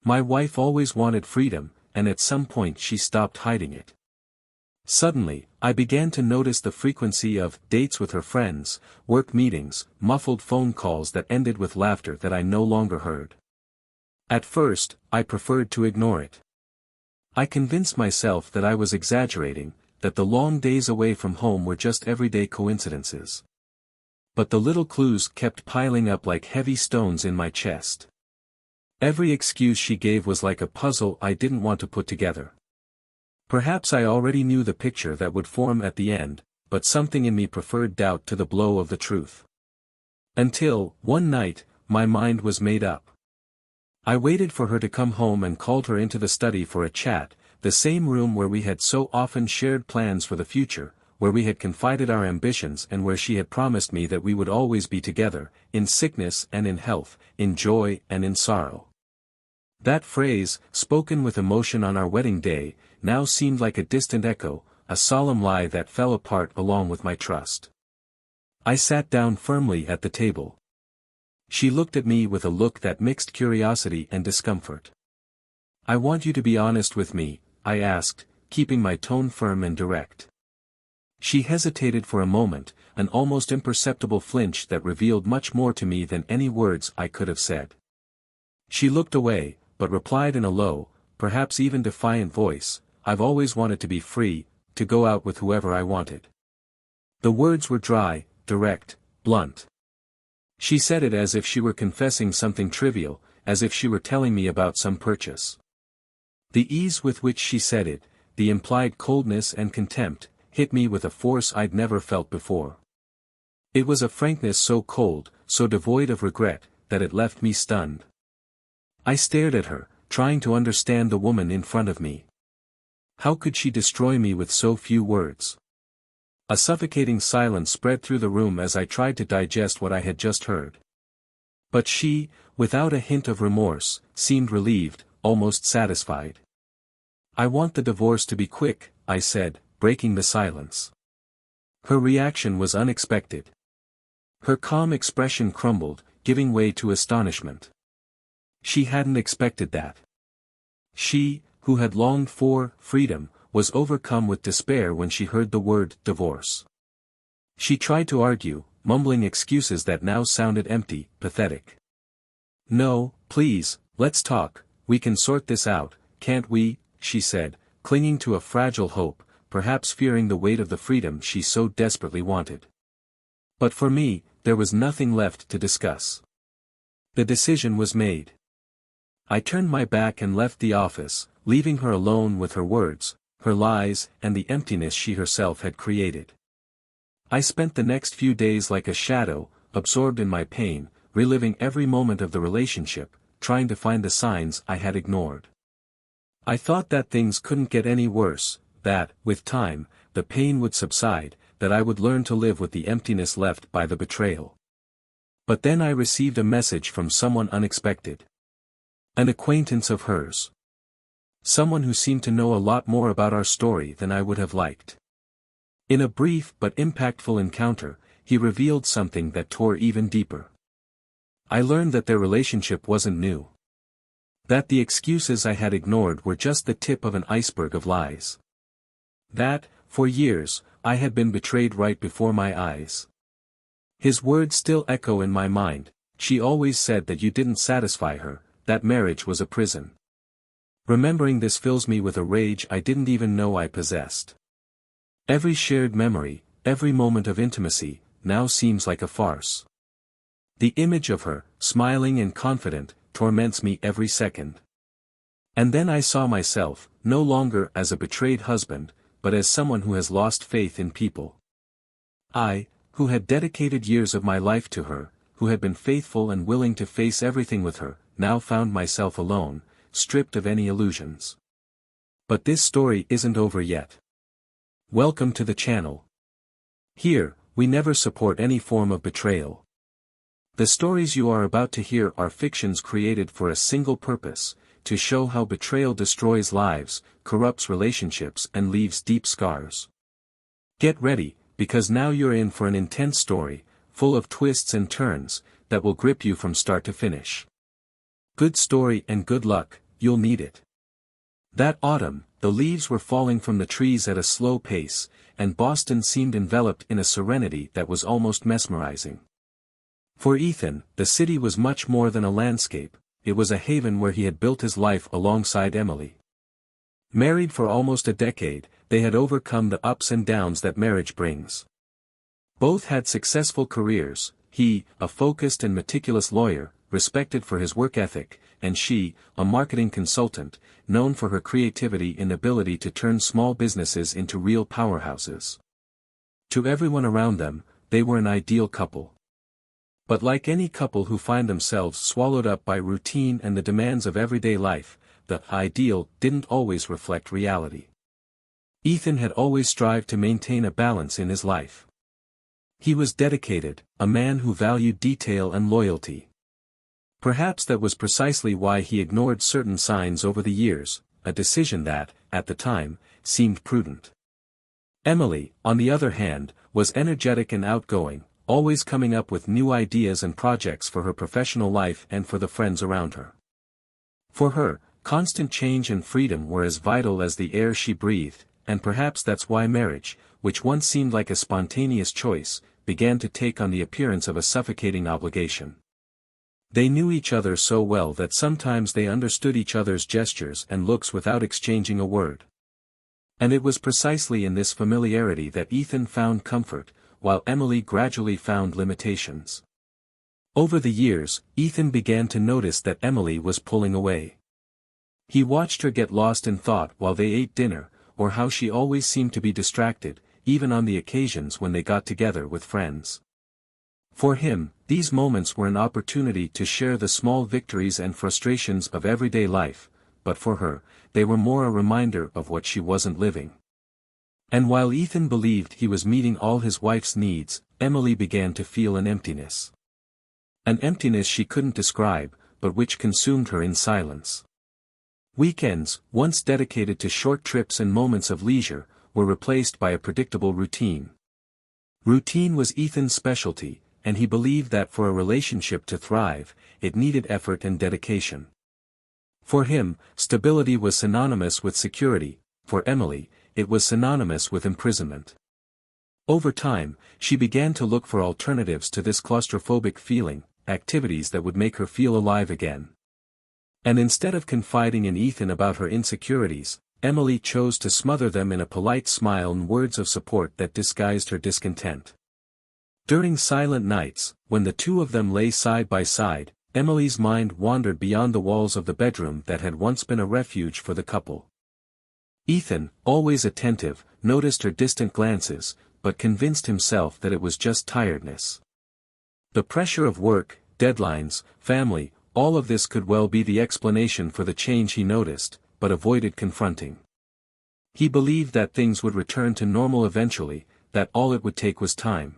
My wife always wanted freedom, and at some point she stopped hiding it. Suddenly, I began to notice the frequency of dates with her friends, work meetings, muffled phone calls that ended with laughter that I no longer heard. At first, I preferred to ignore it. I convinced myself that I was exaggerating, that the long days away from home were just everyday coincidences. But the little clues kept piling up like heavy stones in my chest. Every excuse she gave was like a puzzle I didn't want to put together. Perhaps I already knew the picture that would form at the end, but something in me preferred doubt to the blow of the truth. Until, one night, my mind was made up. I waited for her to come home and called her into the study for a chat, the same room where we had so often shared plans for the future, where we had confided our ambitions and where she had promised me that we would always be together, in sickness and in health, in joy and in sorrow. That phrase, spoken with emotion on our wedding day, now seemed like a distant echo, a solemn lie that fell apart along with my trust. I sat down firmly at the table. She looked at me with a look that mixed curiosity and discomfort. "I want you to be honest with me," I asked, keeping my tone firm and direct. She hesitated for a moment, an almost imperceptible flinch that revealed much more to me than any words I could have said. She looked away, but replied in a low, perhaps even defiant voice, "I've always wanted to be free, to go out with whoever I wanted." The words were dry, direct, blunt. She said it as if she were confessing something trivial, as if she were telling me about some purchase. The ease with which she said it, the implied coldness and contempt, hit me with a force I'd never felt before. It was a frankness so cold, so devoid of regret, that it left me stunned. I stared at her, trying to understand the woman in front of me. How could she destroy me with so few words? A suffocating silence spread through the room as I tried to digest what I had just heard. But she, without a hint of remorse, seemed relieved, almost satisfied. "I want the divorce to be quick," I said, breaking the silence. Her reaction was unexpected. Her calm expression crumbled, giving way to astonishment. She hadn't expected that. She, who had longed for freedom, was overcome with despair when she heard the word divorce. She tried to argue, mumbling excuses that now sounded empty, pathetic. "No, please, let's talk, we can sort this out, can't we?" she said, clinging to a fragile hope, perhaps fearing the weight of the freedom she so desperately wanted. But for me, there was nothing left to discuss. The decision was made. I turned my back and left the office, leaving her alone with her words, her lies, and the emptiness she herself had created. I spent the next few days like a shadow, absorbed in my pain, reliving every moment of the relationship, trying to find the signs I had ignored. I thought that things couldn't get any worse, that, with time, the pain would subside, that I would learn to live with the emptiness left by the betrayal. But then I received a message from someone unexpected. An acquaintance of hers. Someone who seemed to know a lot more about our story than I would have liked. In a brief but impactful encounter, he revealed something that tore even deeper. I learned that their relationship wasn't new. That the excuses I had ignored were just the tip of an iceberg of lies. That, for years, I had been betrayed right before my eyes. His words still echo in my mind, "She always said that you didn't satisfy her, that marriage was a prison." Remembering this fills me with a rage I didn't even know I possessed. Every shared memory, every moment of intimacy, now seems like a farce. The image of her, smiling and confident, torments me every second. And then I saw myself, no longer as a betrayed husband, but as someone who has lost faith in people. I, who had dedicated years of my life to her, who had been faithful and willing to face everything with her, now found myself alone, stripped of any illusions. But this story isn't over yet. Welcome to the channel. Here, we never support any form of betrayal. The stories you are about to hear are fictions created for a single purpose, to show how betrayal destroys lives, corrupts relationships and leaves deep scars. Get ready, because now you're in for an intense story, full of twists and turns, that will grip you from start to finish. Good story and good luck, you'll need it. That autumn, the leaves were falling from the trees at a slow pace, and Boston seemed enveloped in a serenity that was almost mesmerizing. For Ethan, the city was much more than a landscape, it was a haven where he had built his life alongside Emily. Married for almost a decade, they had overcome the ups and downs that marriage brings. Both had successful careers, he, a focused and meticulous lawyer, respected for his work ethic, and she, a marketing consultant, known for her creativity and ability to turn small businesses into real powerhouses. To everyone around them, they were an ideal couple. But like any couple who find themselves swallowed up by routine and the demands of everyday life, the ideal didn't always reflect reality. Ethan had always strived to maintain a balance in his life. He was dedicated, a man who valued detail and loyalty. Perhaps that was precisely why he ignored certain signs over the years, a decision that, at the time, seemed prudent. Emily, on the other hand, was energetic and outgoing, always coming up with new ideas and projects for her professional life and for the friends around her. For her, constant change and freedom were as vital as the air she breathed, and perhaps that's why marriage, which once seemed like a spontaneous choice, began to take on the appearance of a suffocating obligation. They knew each other so well that sometimes they understood each other's gestures and looks without exchanging a word. And it was precisely in this familiarity that Ethan found comfort, while Emily gradually found limitations. Over the years, Ethan began to notice that Emily was pulling away. He watched her get lost in thought while they ate dinner, or how she always seemed to be distracted, even on the occasions when they got together with friends. For him, these moments were an opportunity to share the small victories and frustrations of everyday life, but for her, they were more a reminder of what she wasn't living. And while Ethan believed he was meeting all his wife's needs, Emily began to feel an emptiness. An emptiness she couldn't describe, but which consumed her in silence. Weekends, once dedicated to short trips and moments of leisure, were replaced by a predictable routine. Routine was Ethan's specialty, and he believed that for a relationship to thrive, it needed effort and dedication. For him, stability was synonymous with security, for Emily, it was synonymous with imprisonment. Over time, she began to look for alternatives to this claustrophobic feeling, activities that would make her feel alive again. And instead of confiding in Ethan about her insecurities, Emily chose to smother them in a polite smile and words of support that disguised her discontent. During silent nights, when the two of them lay side by side, Emily's mind wandered beyond the walls of the bedroom that had once been a refuge for the couple. Ethan, always attentive, noticed her distant glances, but convinced himself that it was just tiredness. The pressure of work, deadlines, family, all of this could well be the explanation for the change he noticed, but avoided confronting. He believed that things would return to normal eventually, that all it would take was time.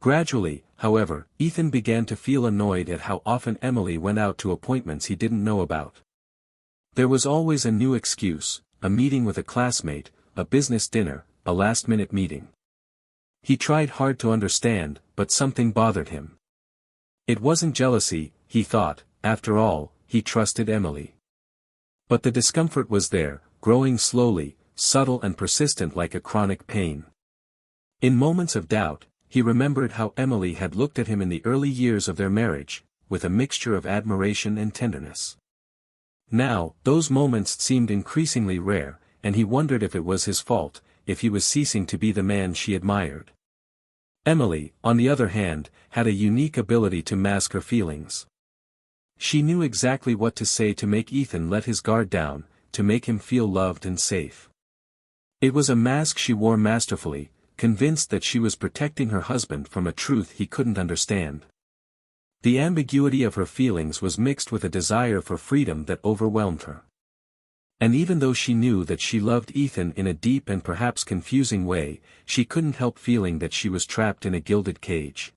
Gradually, however, Ethan began to feel annoyed at how often Emily went out to appointments he didn't know about. There was always a new excuse, a meeting with a classmate, a business dinner, a last-minute meeting. He tried hard to understand, but something bothered him. It wasn't jealousy, he thought, after all, he trusted Emily. But the discomfort was there, growing slowly, subtle and persistent like a chronic pain. In moments of doubt, he remembered how Emily had looked at him in the early years of their marriage, with a mixture of admiration and tenderness. Now, those moments seemed increasingly rare, and he wondered if it was his fault, if he was ceasing to be the man she admired. Emily, on the other hand, had a unique ability to mask her feelings. She knew exactly what to say to make Ethan let his guard down, to make him feel loved and safe. It was a mask she wore masterfully, convinced that she was protecting her husband from a truth he couldn't understand. The ambiguity of her feelings was mixed with a desire for freedom that overwhelmed her. And even though she knew that she loved Ethan in a deep and perhaps confusing way, she couldn't help feeling that she was trapped in a gilded cage.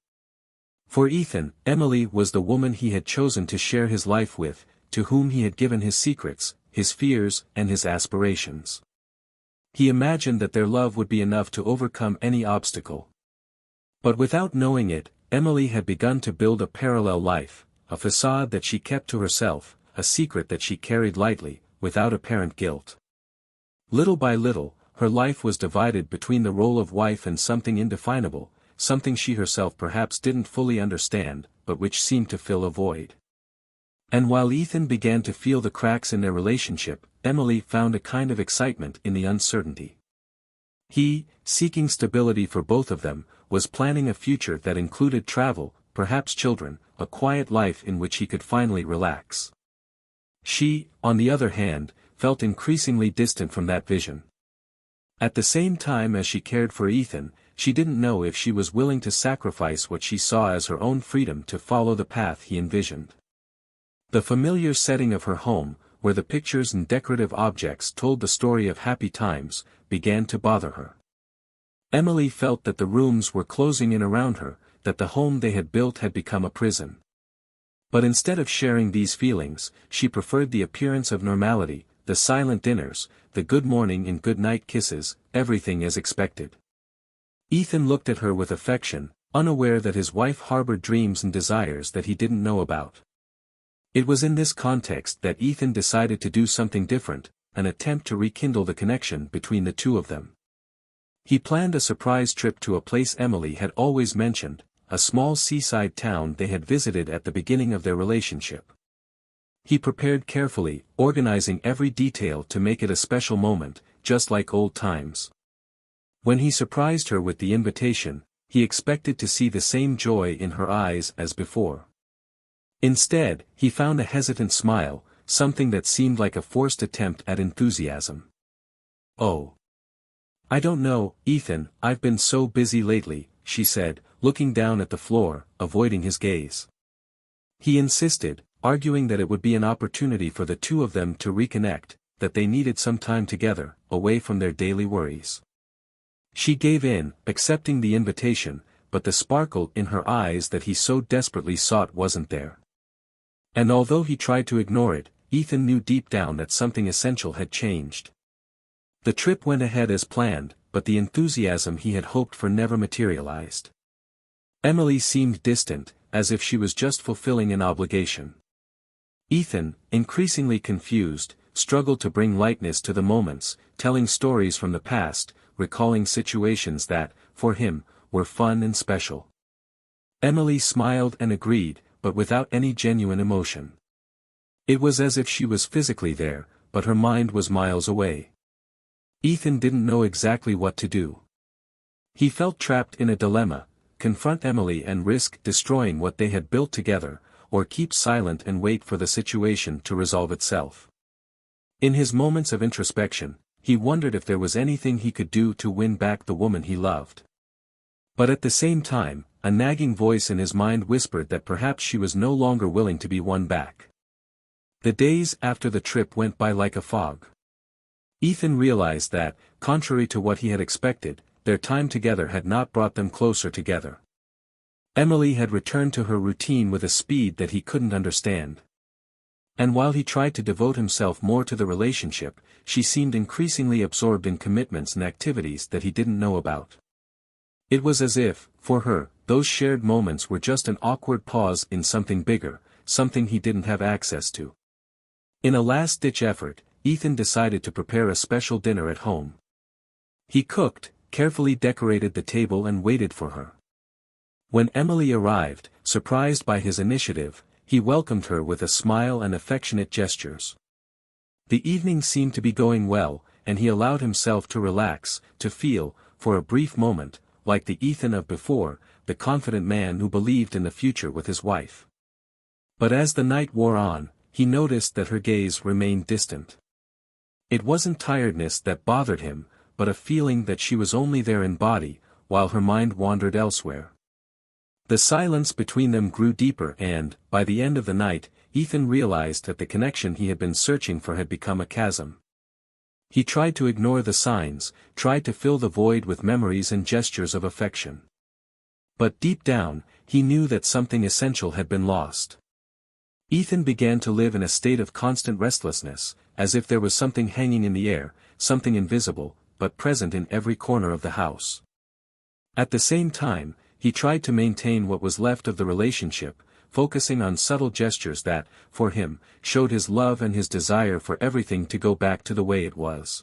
For Ethan, Emily was the woman he had chosen to share his life with, to whom he had given his secrets, his fears, and his aspirations. He imagined that their love would be enough to overcome any obstacle. But without knowing it, Emily had begun to build a parallel life, a facade that she kept to herself, a secret that she carried lightly, without apparent guilt. Little by little, her life was divided between the role of wife and something indefinable, something she herself perhaps didn't fully understand, but which seemed to fill a void. And while Ethan began to feel the cracks in their relationship, Emily found a kind of excitement in the uncertainty. He, seeking stability for both of them, was planning a future that included travel, perhaps children, a quiet life in which he could finally relax. She, on the other hand, felt increasingly distant from that vision. At the same time as she cared for Ethan, she didn't know if she was willing to sacrifice what she saw as her own freedom to follow the path he envisioned. The familiar setting of her home, where the pictures and decorative objects told the story of happy times, began to bother her. Emily felt that the rooms were closing in around her, that the home they had built had become a prison. But instead of sharing these feelings, she preferred the appearance of normality, the silent dinners, the good morning and good night kisses, everything as expected. Ethan looked at her with affection, unaware that his wife harbored dreams and desires that he didn't know about. It was in this context that Ethan decided to do something different, an attempt to rekindle the connection between the two of them. He planned a surprise trip to a place Emily had always mentioned, a small seaside town they had visited at the beginning of their relationship. He prepared carefully, organizing every detail to make it a special moment, just like old times. When he surprised her with the invitation, he expected to see the same joy in her eyes as before. Instead, he found a hesitant smile, something that seemed like a forced attempt at enthusiasm. "Oh. I don't know, Ethan, I've been so busy lately," she said, looking down at the floor, avoiding his gaze. He insisted, arguing that it would be an opportunity for the two of them to reconnect, that they needed some time together, away from their daily worries. She gave in, accepting the invitation, but the sparkle in her eyes that he so desperately sought wasn't there. And although he tried to ignore it, Ethan knew deep down that something essential had changed. The trip went ahead as planned, but the enthusiasm he had hoped for never materialized. Emily seemed distant, as if she was just fulfilling an obligation. Ethan, increasingly confused, struggled to bring lightness to the moments, telling stories from the past, recalling situations that, for him, were fun and special. Emily smiled and agreed, but without any genuine emotion. It was as if she was physically there, but her mind was miles away. Ethan didn't know exactly what to do. He felt trapped in a dilemma: confront Emily and risk destroying what they had built together, or keep silent and wait for the situation to resolve itself. In his moments of introspection, he wondered if there was anything he could do to win back the woman he loved. But at the same time, a nagging voice in his mind whispered that perhaps she was no longer willing to be won back. The days after the trip went by like a fog. Ethan realized that, contrary to what he had expected, their time together had not brought them closer together. Emily had returned to her routine with a speed that he couldn't understand. And while he tried to devote himself more to the relationship, she seemed increasingly absorbed in commitments and activities that he didn't know about. It was as if, for her, those shared moments were just an awkward pause in something bigger, something he didn't have access to. In a last-ditch effort, Ethan decided to prepare a special dinner at home. He cooked, carefully decorated the table and waited for her. When Emily arrived, surprised by his initiative, he welcomed her with a smile and affectionate gestures. The evening seemed to be going well, and he allowed himself to relax, to feel, for a brief moment, like the Ethan of before, the confident man who believed in the future with his wife. But as the night wore on, he noticed that her gaze remained distant. It wasn't tiredness that bothered him, but a feeling that she was only there in body, while her mind wandered elsewhere. The silence between them grew deeper and, by the end of the night, Ethan realized that the connection he had been searching for had become a chasm. He tried to ignore the signs, tried to fill the void with memories and gestures of affection. But deep down, he knew that something essential had been lost. Ethan began to live in a state of constant restlessness, as if there was something hanging in the air, something invisible, but present in every corner of the house. At the same time, he tried to maintain what was left of the relationship, focusing on subtle gestures that, for him, showed his love and his desire for everything to go back to the way it was.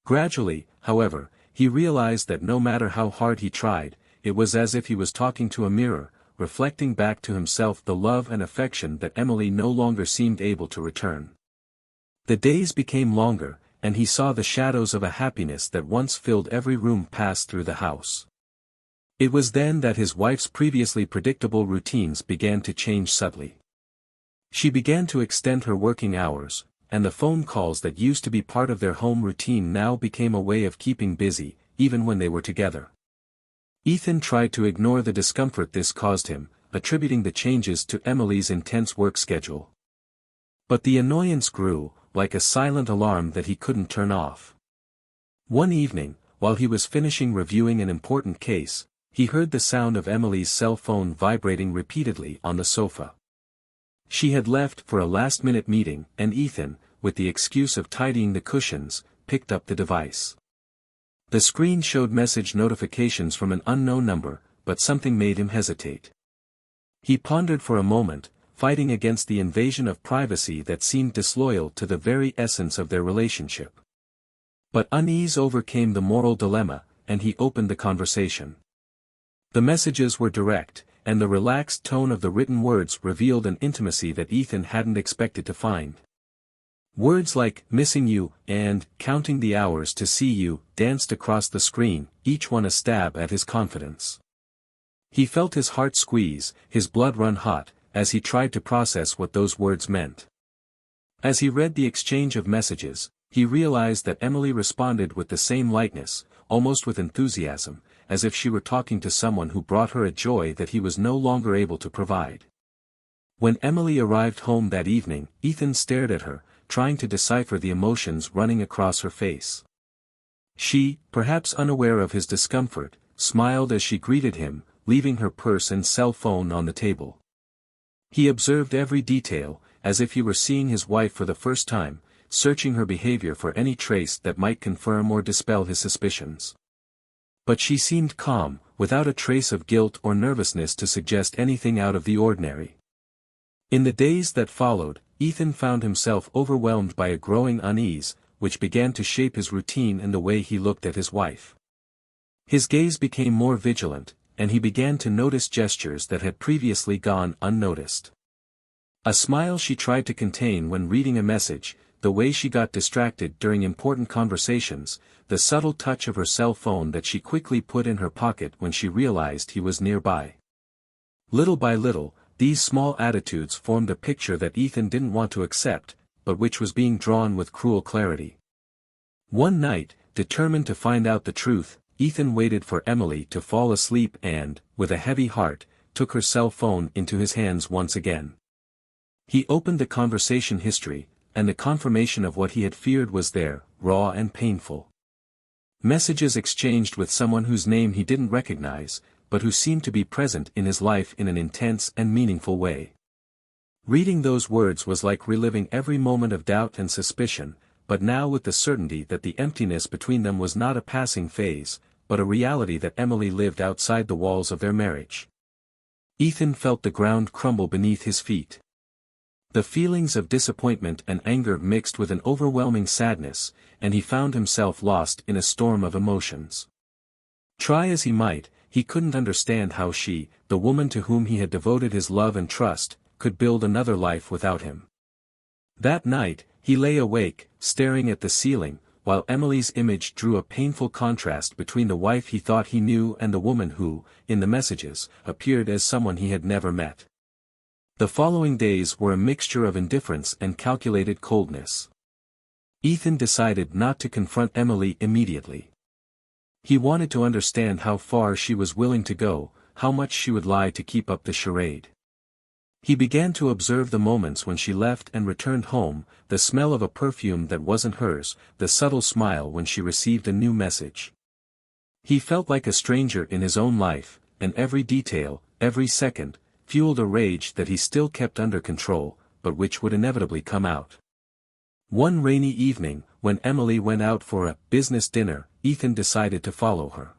Gradually, however, he realized that no matter how hard he tried, it was as if he was talking to a mirror, reflecting back to himself the love and affection that Emily no longer seemed able to return. The days became longer, and he saw the shadows of a happiness that once filled every room pass through the house. It was then that his wife's previously predictable routines began to change subtly. She began to extend her working hours, and the phone calls that used to be part of their home routine now became a way of keeping busy, even when they were together. Ethan tried to ignore the discomfort this caused him, attributing the changes to Emily's intense work schedule. But the annoyance grew, like a silent alarm that he couldn't turn off. One evening, while he was finishing reviewing an important case, he heard the sound of Emily's cell phone vibrating repeatedly on the sofa. She had left for a last-minute meeting, and Ethan, with the excuse of tidying the cushions, picked up the device. The screen showed message notifications from an unknown number, but something made him hesitate. He pondered for a moment, fighting against the invasion of privacy that seemed disloyal to the very essence of their relationship. But unease overcame the moral dilemma, and he opened the conversation. The messages were direct, and the relaxed tone of the written words revealed an intimacy that Ethan hadn't expected to find. Words like "missing you" and "counting the hours to see you" danced across the screen, each one a stab at his confidence. He felt his heart squeeze, his blood run hot, as he tried to process what those words meant. As he read the exchange of messages, he realized that Emily responded with the same lightness, almost with enthusiasm, as if she were talking to someone who brought her a joy that he was no longer able to provide. When Emily arrived home that evening, Ethan stared at her, trying to decipher the emotions running across her face. She, perhaps unaware of his discomfort, smiled as she greeted him, leaving her purse and cell phone on the table. He observed every detail, as if he were seeing his wife for the first time, searching her behavior for any trace that might confirm or dispel his suspicions. But she seemed calm, without a trace of guilt or nervousness to suggest anything out of the ordinary. In the days that followed, Ethan found himself overwhelmed by a growing unease, which began to shape his routine and the way he looked at his wife. His gaze became more vigilant, and he began to notice gestures that had previously gone unnoticed. A smile she tried to contain when reading a message, the way she got distracted during important conversations, the subtle touch of her cell phone that she quickly put in her pocket when she realized he was nearby. Little by little, these small attitudes formed a picture that Ethan didn't want to accept, but which was being drawn with cruel clarity. One night, determined to find out the truth, Ethan waited for Emily to fall asleep and, with a heavy heart, took her cell phone into his hands once again. He opened the conversation history, and the confirmation of what he had feared was there, raw and painful. Messages exchanged with someone whose name he didn't recognize, but who seemed to be present in his life in an intense and meaningful way. Reading those words was like reliving every moment of doubt and suspicion, but now with the certainty that the emptiness between them was not a passing phase, but a reality that Emily lived outside the walls of their marriage. Ethan felt the ground crumble beneath his feet. The feelings of disappointment and anger mixed with an overwhelming sadness, and he found himself lost in a storm of emotions. Try as he might, he couldn't understand how she, the woman to whom he had devoted his love and trust, could build another life without him. That night, he lay awake, staring at the ceiling, while Emily's image drew a painful contrast between the wife he thought he knew and the woman who, in the messages, appeared as someone he had never met. The following days were a mixture of indifference and calculated coldness. Ethan decided not to confront Emily immediately. He wanted to understand how far she was willing to go, how much she would lie to keep up the charade. He began to observe the moments when she left and returned home, the smell of a perfume that wasn't hers, the subtle smile when she received a new message. He felt like a stranger in his own life, and every detail, every second, fueled a rage that he still kept under control, but which would inevitably come out. One rainy evening, when Emily went out for a business dinner, Ethan decided to follow her.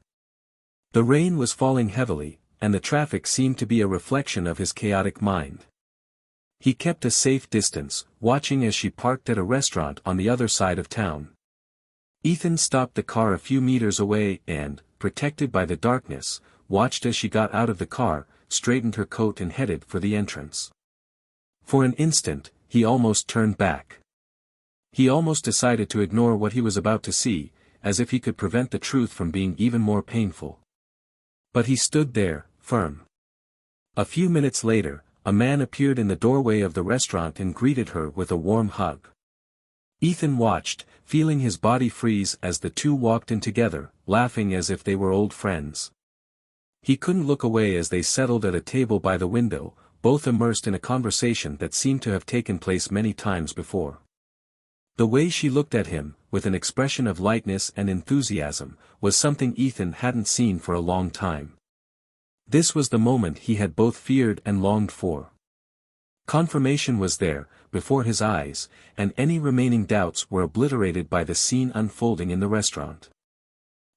The rain was falling heavily, and the traffic seemed to be a reflection of his chaotic mind. He kept a safe distance, watching as she parked at a restaurant on the other side of town. Ethan stopped the car a few meters away and, protected by the darkness, watched as she got out of the car, straightened her coat and headed for the entrance. For an instant, he almost turned back. He almost decided to ignore what he was about to see, as if he could prevent the truth from being even more painful. But he stood there, firm. A few minutes later, a man appeared in the doorway of the restaurant and greeted her with a warm hug. Ethan watched, feeling his body freeze as the two walked in together, laughing as if they were old friends. He couldn't look away as they settled at a table by the window, both immersed in a conversation that seemed to have taken place many times before. The way she looked at him, with an expression of lightness and enthusiasm, was something Ethan hadn't seen for a long time. This was the moment he had both feared and longed for. Confirmation was there, before his eyes, and any remaining doubts were obliterated by the scene unfolding in the restaurant.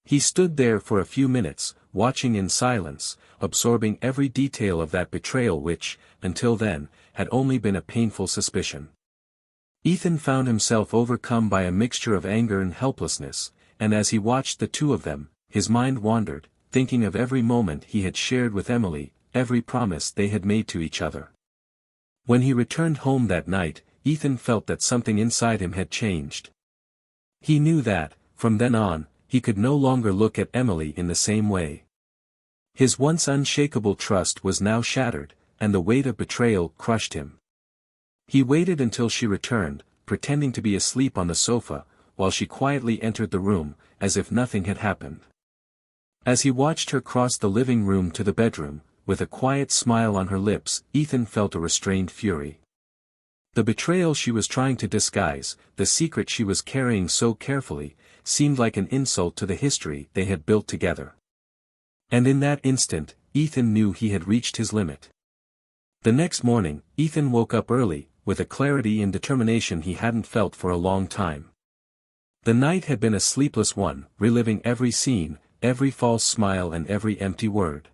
He stood there for a few minutes, watching in silence, absorbing every detail of that betrayal which, until then, had only been a painful suspicion. Ethan found himself overcome by a mixture of anger and helplessness, and as he watched the two of them, his mind wandered, thinking of every moment he had shared with Emily, every promise they had made to each other. When he returned home that night, Ethan felt that something inside him had changed. He knew that, from then on, he could no longer look at Emily in the same way. His once unshakable trust was now shattered, and the weight of betrayal crushed him. He waited until she returned, pretending to be asleep on the sofa, while she quietly entered the room, as if nothing had happened. As he watched her cross the living room to the bedroom, with a quiet smile on her lips, Ethan felt a restrained fury. The betrayal she was trying to disguise, the secret she was carrying so carefully, seemed like an insult to the history they had built together. And in that instant, Ethan knew he had reached his limit. The next morning, Ethan woke up early, with a clarity and determination he hadn't felt for a long time. The night had been a sleepless one, reliving every scene, every false smile and every empty word.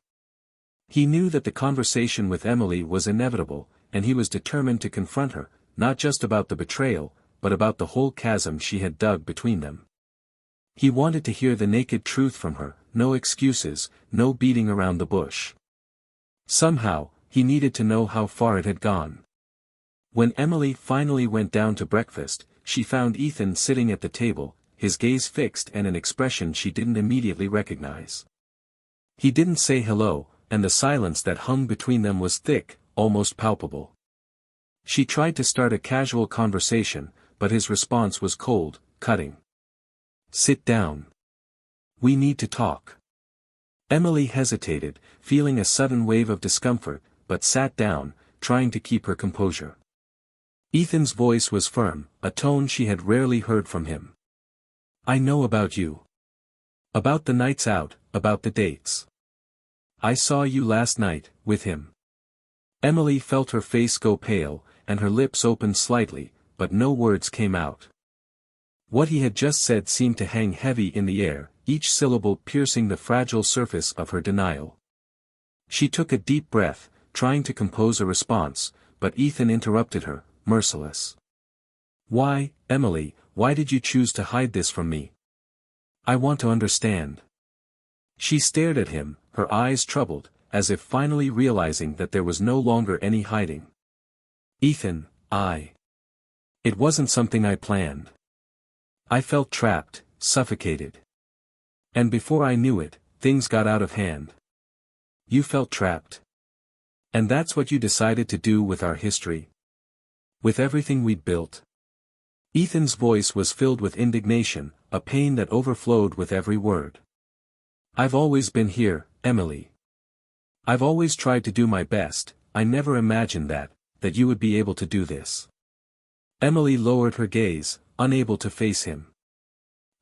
He knew that the conversation with Emily was inevitable, and he was determined to confront her, not just about the betrayal, but about the whole chasm she had dug between them. He wanted to hear the naked truth from her, no excuses, no beating around the bush. Somehow, he needed to know how far it had gone. When Emily finally went down to breakfast, she found Ethan sitting at the table, his gaze fixed and an expression she didn't immediately recognize. He didn't say hello, and the silence that hung between them was thick, almost palpable. She tried to start a casual conversation, but his response was cold, cutting. "Sit down. We need to talk." Emily hesitated, feeling a sudden wave of discomfort, but sat down, trying to keep her composure. Ethan's voice was firm, a tone she had rarely heard from him. "I know about you. About the nights out, about the dates. I saw you last night, with him." Emily felt her face go pale, and her lips opened slightly, but no words came out. What he had just said seemed to hang heavy in the air, each syllable piercing the fragile surface of her denial. She took a deep breath, trying to compose a response, but Ethan interrupted her, merciless. "Why, Emily, why did you choose to hide this from me? I want to understand." She stared at him, her eyes troubled, as if finally realizing that there was no longer any hiding. "Ethan, It wasn't something I planned. I felt trapped, suffocated. And before I knew it, things got out of hand." "You felt trapped? And that's what you decided to do with our history? With everything we'd built?" Ethan's voice was filled with indignation, a pain that overflowed with every word. "I've always been here, Emily. I've always tried to do my best. I never imagined that you would be able to do this." Emily lowered her gaze, unable to face him.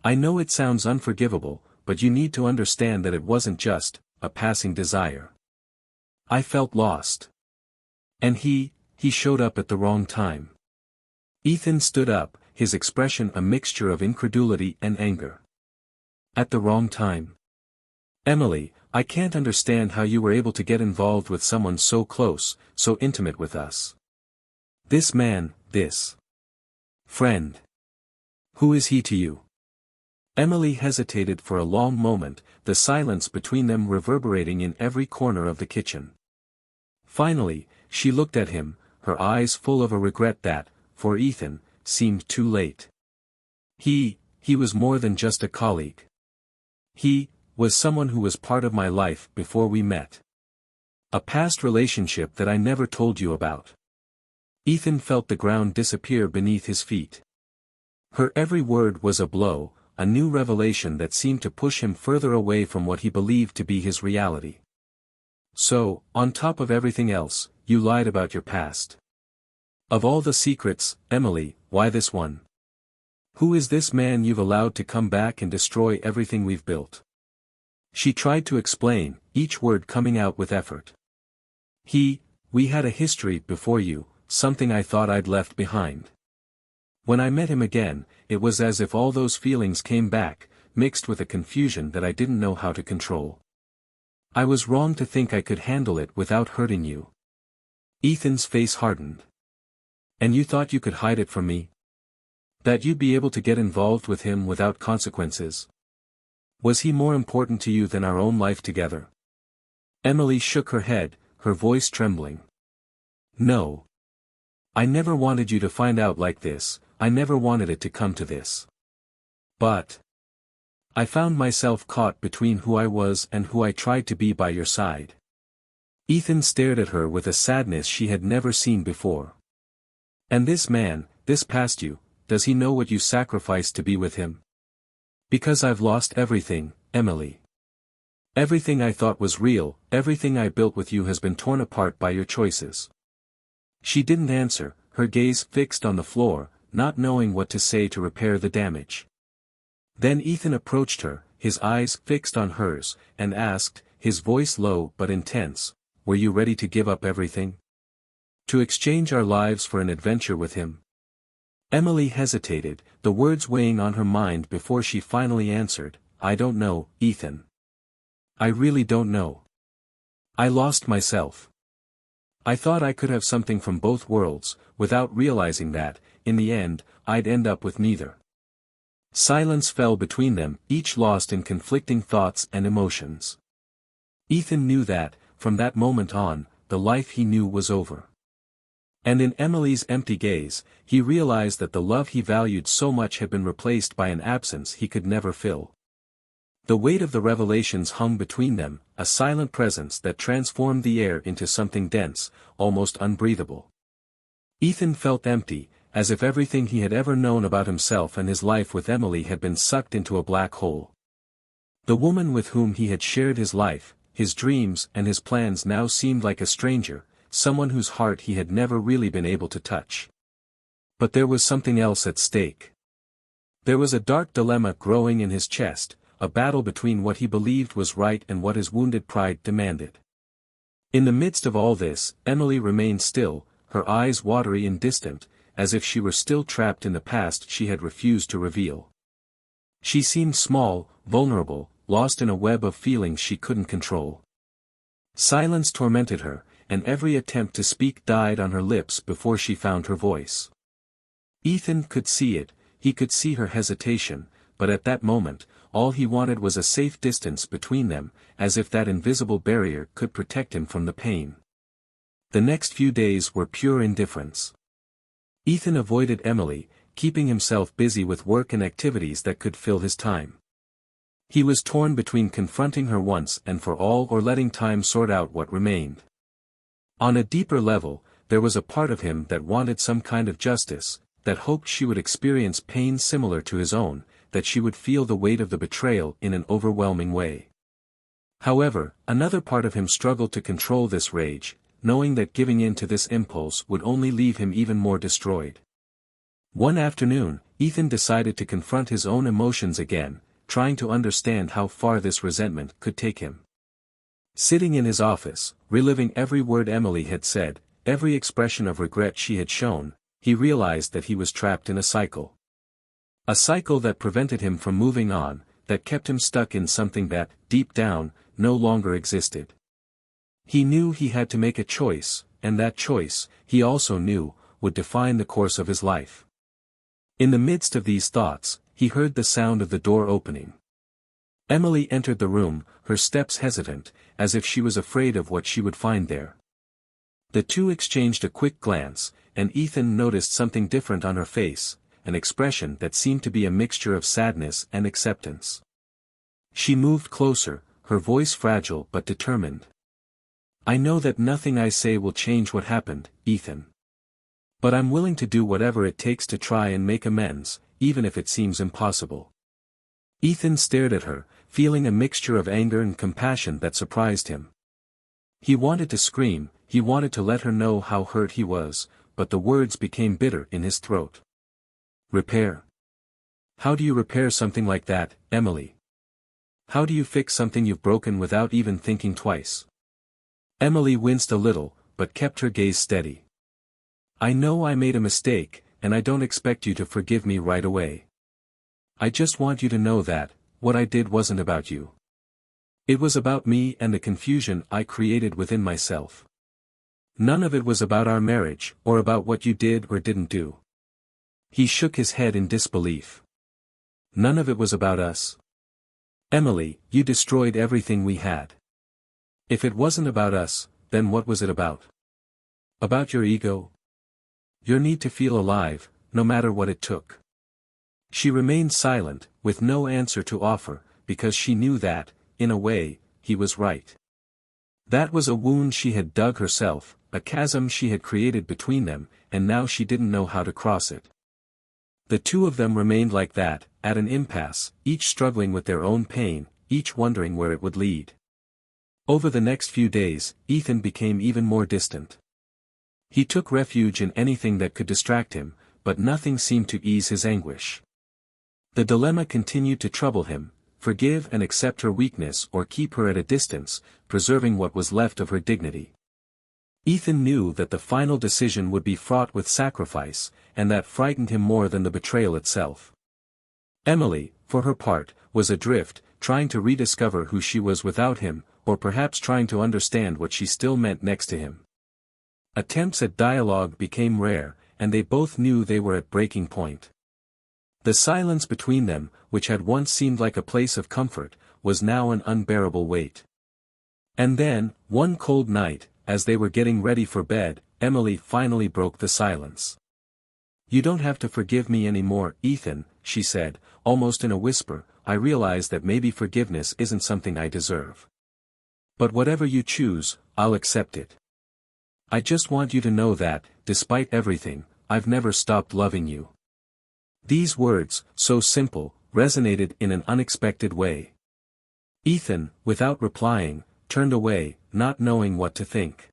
"I know it sounds unforgivable, but you need to understand that it wasn't just a passing desire. I felt lost. And he showed up at the wrong time." Ethan stood up, his expression a mixture of incredulity and anger. "At the wrong time?" Emily, I can't understand how you were able to get involved with someone so close, so intimate with us. This man, this friend. Who is he to you?" Emily hesitated for a long moment, the silence between them reverberating in every corner of the kitchen. Finally, she looked at him, her eyes full of a regret that, for Ethan, seemed too late. He was more than just a colleague. He was someone who was part of my life before we met. A past relationship that I never told you about. Ethan felt the ground disappear beneath his feet. Her every word was a blow, a new revelation that seemed to push him further away from what he believed to be his reality. "So, on top of everything else, you lied about your past. Of all the secrets, Emily, why this one? Who is this man you've allowed to come back and destroy everything we've built?" She tried to explain, each word coming out with effort. We had a history before you, something I thought I'd left behind. When I met him again, it was as if all those feelings came back, mixed with a confusion that I didn't know how to control. I was wrong to think I could handle it without hurting you." Ethan's face hardened. "And you thought you could hide it from me? That you'd be able to get involved with him without consequences? Was he more important to you than our own life together?" Emily shook her head, her voice trembling. "No. I never wanted you to find out like this, I never wanted it to come to this. But I found myself caught between who I was and who I tried to be by your side." Ethan stared at her with a sadness she had never seen before. "And this man, this past you, does he know what you sacrificed to be with him? Because I've lost everything, Emily. Everything I thought was real, everything I built with you has been torn apart by your choices." She didn't answer, her gaze fixed on the floor, not knowing what to say to repair the damage. Then Ethan approached her, his eyes fixed on hers, and asked, his voice low but intense, "Were you ready to give up everything? To exchange our lives for an adventure with him?" Emily hesitated, the words weighing on her mind before she finally answered, "I don't know, Ethan. I really don't know. I lost myself. I thought I could have something from both worlds, without realizing that, in the end, I'd end up with neither." Silence fell between them, each lost in conflicting thoughts and emotions. Ethan knew that, from that moment on, the life he knew was over. And in Emily's empty gaze, he realized that the love he valued so much had been replaced by an absence he could never fill. The weight of the revelations hung between them, a silent presence that transformed the air into something dense, almost unbreathable. Ethan felt empty, as if everything he had ever known about himself and his life with Emily had been sucked into a black hole. The woman with whom he had shared his life, his dreams and his plans now seemed like a stranger, someone whose heart he had never really been able to touch. But there was something else at stake. There was a dark dilemma growing in his chest, a battle between what he believed was right and what his wounded pride demanded. In the midst of all this, Emily remained still, her eyes watery and distant, as if she were still trapped in the past she had refused to reveal. She seemed small, vulnerable, lost in a web of feelings she couldn't control. Silence tormented her, and every attempt to speak died on her lips before she found her voice. Ethan could see it, he could see her hesitation, but at that moment, all he wanted was a safe distance between them, as if that invisible barrier could protect him from the pain. The next few days were pure indifference. Ethan avoided Emily, keeping himself busy with work and activities that could fill his time. He was torn between confronting her once and for all or letting time sort out what remained. On a deeper level, there was a part of him that wanted some kind of justice, that hoped she would experience pain similar to his own, that she would feel the weight of the betrayal in an overwhelming way. However, another part of him struggled to control this rage, knowing that giving in to this impulse would only leave him even more destroyed. One afternoon, Ethan decided to confront his own emotions again, trying to understand how far this resentment could take him. Sitting in his office, reliving every word Emily had said, every expression of regret she had shown, he realized that he was trapped in a cycle. A cycle that prevented him from moving on, that kept him stuck in something that, deep down, no longer existed. He knew he had to make a choice, and that choice, he also knew, would define the course of his life. In the midst of these thoughts, he heard the sound of the door opening. Emily entered the room, her steps hesitant, as if she was afraid of what she would find there. The two exchanged a quick glance, and Ethan noticed something different on her face, an expression that seemed to be a mixture of sadness and acceptance. She moved closer, her voice fragile but determined. "I know that nothing I say will change what happened, Ethan. But I'm willing to do whatever it takes to try and make amends, even if it seems impossible." Ethan stared at her, feeling a mixture of anger and compassion that surprised him. He wanted to scream, he wanted to let her know how hurt he was, but the words became bitter in his throat. "Repair? How do you repair something like that, Emily? How do you fix something you've broken without even thinking twice?" Emily winced a little, but kept her gaze steady. "I know I made a mistake, and I don't expect you to forgive me right away. I just want you to know that, what I did wasn't about you. It was about me and the confusion I created within myself. None of it was about our marriage, or about what you did or didn't do." He shook his head in disbelief. "None of it was about us. Emily, you destroyed everything we had. If it wasn't about us, then what was it about? About your ego? Your need to feel alive, no matter what it took." She remained silent, with no answer to offer, because she knew that, in a way, he was right. That was a wound she had dug herself, a chasm she had created between them, and now she didn't know how to cross it. The two of them remained like that, at an impasse, each struggling with their own pain, each wondering where it would lead. Over the next few days, Ethan became even more distant. He took refuge in anything that could distract him, but nothing seemed to ease his anguish. The dilemma continued to trouble him: forgive and accept her weakness or keep her at a distance, preserving what was left of her dignity. Ethan knew that the final decision would be fraught with sacrifice, and that frightened him more than the betrayal itself. Emily, for her part, was adrift, trying to rediscover who she was without him, or perhaps trying to understand what she still meant next to him. Attempts at dialogue became rare, and they both knew they were at breaking point. The silence between them, which had once seemed like a place of comfort, was now an unbearable weight. And then, one cold night, as they were getting ready for bed, Emily finally broke the silence. "You don't have to forgive me anymore, Ethan," she said, almost in a whisper. "I realize that maybe forgiveness isn't something I deserve. But whatever you choose, I'll accept it. I just want you to know that, despite everything, I've never stopped loving you." These words, so simple, resonated in an unexpected way. Ethan, without replying, turned away, not knowing what to think.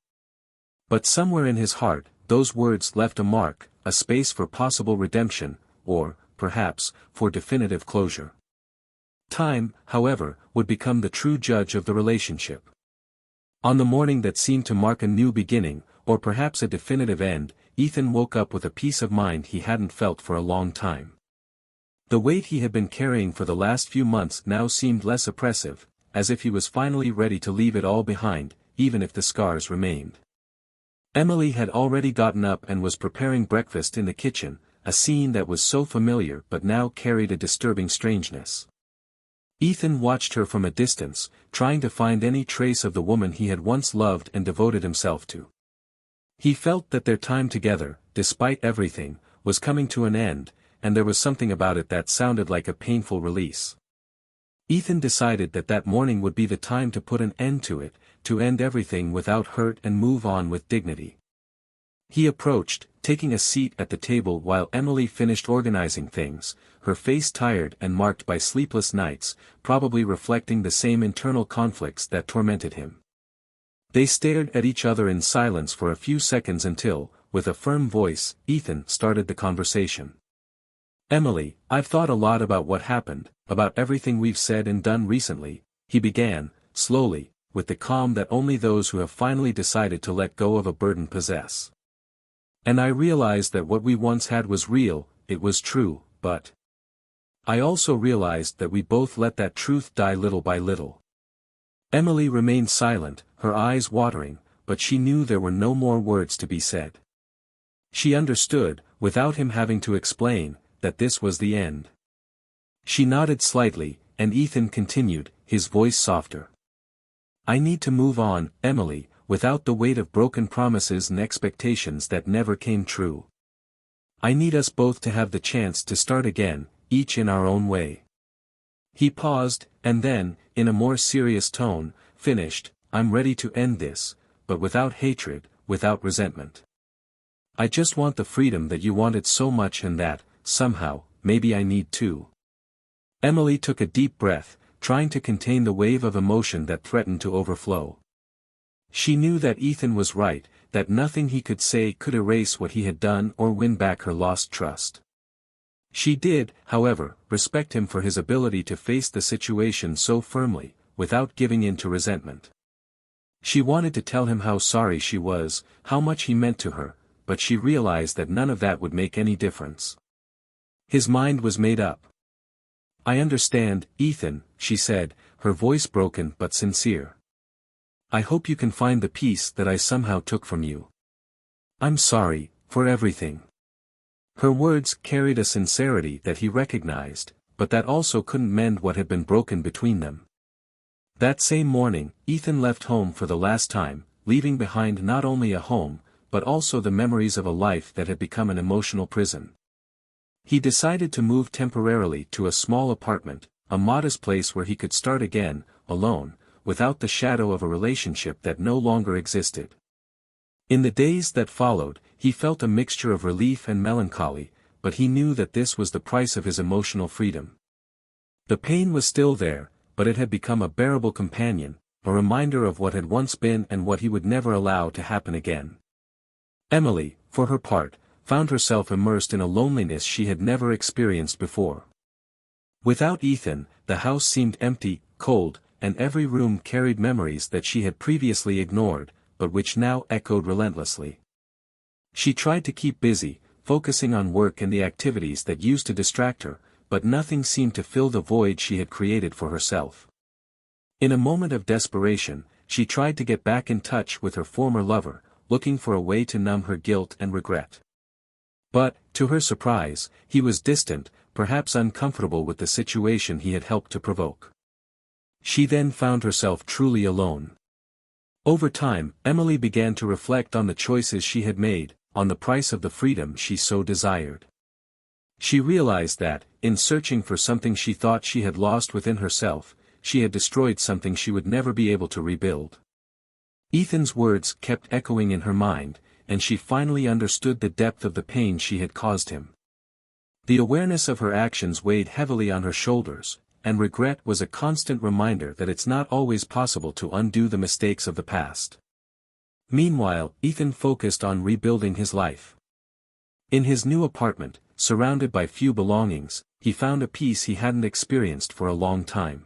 But somewhere in his heart, those words left a mark, a space for possible redemption, or, perhaps, for definitive closure. Time, however, would become the true judge of the relationship. On the morning that seemed to mark a new beginning, or perhaps a definitive end, Ethan woke up with a peace of mind he hadn't felt for a long time. The weight he had been carrying for the last few months now seemed less oppressive, as if he was finally ready to leave it all behind, even if the scars remained. Emily had already gotten up and was preparing breakfast in the kitchen, a scene that was so familiar but now carried a disturbing strangeness. Ethan watched her from a distance, trying to find any trace of the woman he had once loved and devoted himself to. He felt that their time together, despite everything, was coming to an end, and there was something about it that sounded like a painful release. Ethan decided that that morning would be the time to put an end to it, to end everything without hurt and move on with dignity. He approached, taking a seat at the table while Emily finished organizing things, her face tired and marked by sleepless nights, probably reflecting the same internal conflicts that tormented him. They stared at each other in silence for a few seconds until, with a firm voice, Ethan started the conversation. "Emily, I've thought a lot about what happened, about everything we've said and done recently," he began, slowly, with the calm that only those who have finally decided to let go of a burden possess. "And I realized that what we once had was real, it was true, but I also realized that we both let that truth die little by little. Emily remained silent, her eyes watering, but she knew there were no more words to be said. She understood, without him having to explain, that this was the end. She nodded slightly, and Ethan continued, his voice softer. I need to move on, Emily, without the weight of broken promises and expectations that never came true. I need us both to have the chance to start again, each in our own way. He paused, and then, in a more serious tone, finished, I'm ready to end this, but without hatred, without resentment. I just want the freedom that you wanted so much and that, somehow, maybe I need too. Emily took a deep breath, trying to contain the wave of emotion that threatened to overflow. She knew that Ethan was right, that nothing he could say could erase what he had done or win back her lost trust. She did, however, respect him for his ability to face the situation so firmly, without giving in to resentment. She wanted to tell him how sorry she was, how much he meant to her, but she realized that none of that would make any difference. His mind was made up. I understand, Ethan, she said, her voice broken but sincere. I hope you can find the peace that I somehow took from you. I'm sorry, for everything. Her words carried a sincerity that he recognized, but that also couldn't mend what had been broken between them. That same morning, Ethan left home for the last time, leaving behind not only a home, but also the memories of a life that had become an emotional prison. He decided to move temporarily to a small apartment, a modest place where he could start again, alone, without the shadow of a relationship that no longer existed. In the days that followed, he felt a mixture of relief and melancholy, but he knew that this was the price of his emotional freedom. The pain was still there, but it had become a bearable companion, a reminder of what had once been and what he would never allow to happen again. Emily, for her part, found herself immersed in a loneliness she had never experienced before. Without Ethan, the house seemed empty, cold, and every room carried memories that she had previously ignored, but which now echoed relentlessly. She tried to keep busy, focusing on work and the activities that used to distract her, but nothing seemed to fill the void she had created for herself. In a moment of desperation, she tried to get back in touch with her former lover, looking for a way to numb her guilt and regret. But, to her surprise, he was distant, perhaps uncomfortable with the situation he had helped to provoke. She then found herself truly alone. Over time, Emily began to reflect on the choices she had made, on the price of the freedom she so desired. She realized that, in searching for something she thought she had lost within herself, she had destroyed something she would never be able to rebuild. Ethan's words kept echoing in her mind, and she finally understood the depth of the pain she had caused him. The awareness of her actions weighed heavily on her shoulders, and regret was a constant reminder that it's not always possible to undo the mistakes of the past. Meanwhile, Ethan focused on rebuilding his life. In his new apartment, surrounded by few belongings, he found a peace he hadn't experienced for a long time.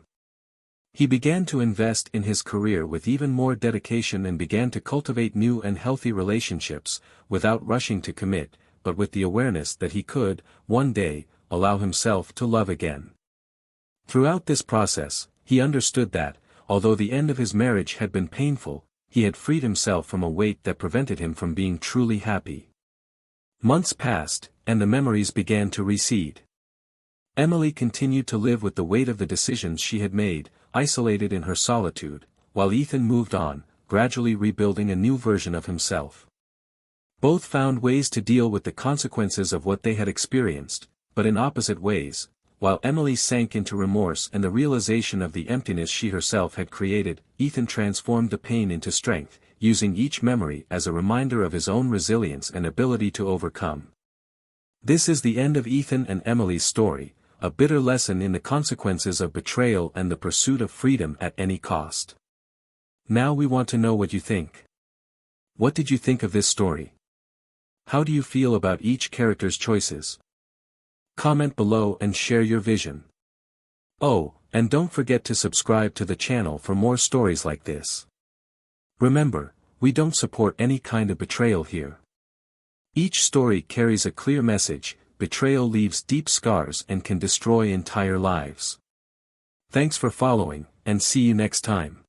He began to invest in his career with even more dedication and began to cultivate new and healthy relationships, without rushing to commit, but with the awareness that he could, one day, allow himself to love again. Throughout this process, he understood that, although the end of his marriage had been painful, he had freed himself from a weight that prevented him from being truly happy. Months passed, and the memories began to recede. Emily continued to live with the weight of the decisions she had made, isolated in her solitude, while Ethan moved on, gradually rebuilding a new version of himself. Both found ways to deal with the consequences of what they had experienced, but in opposite ways. While Emily sank into remorse and the realization of the emptiness she herself had created, Ethan transformed the pain into strength, using each memory as a reminder of his own resilience and ability to overcome. This is the end of Ethan and Emily's story, a bitter lesson in the consequences of betrayal and the pursuit of freedom at any cost. Now we want to know what you think. What did you think of this story? How do you feel about each character's choices? Comment below and share your vision. Oh, and don't forget to subscribe to the channel for more stories like this. Remember, we don't support any kind of betrayal here. Each story carries a clear message. Betrayal leaves deep scars and can destroy entire lives. Thanks for following, and see you next time.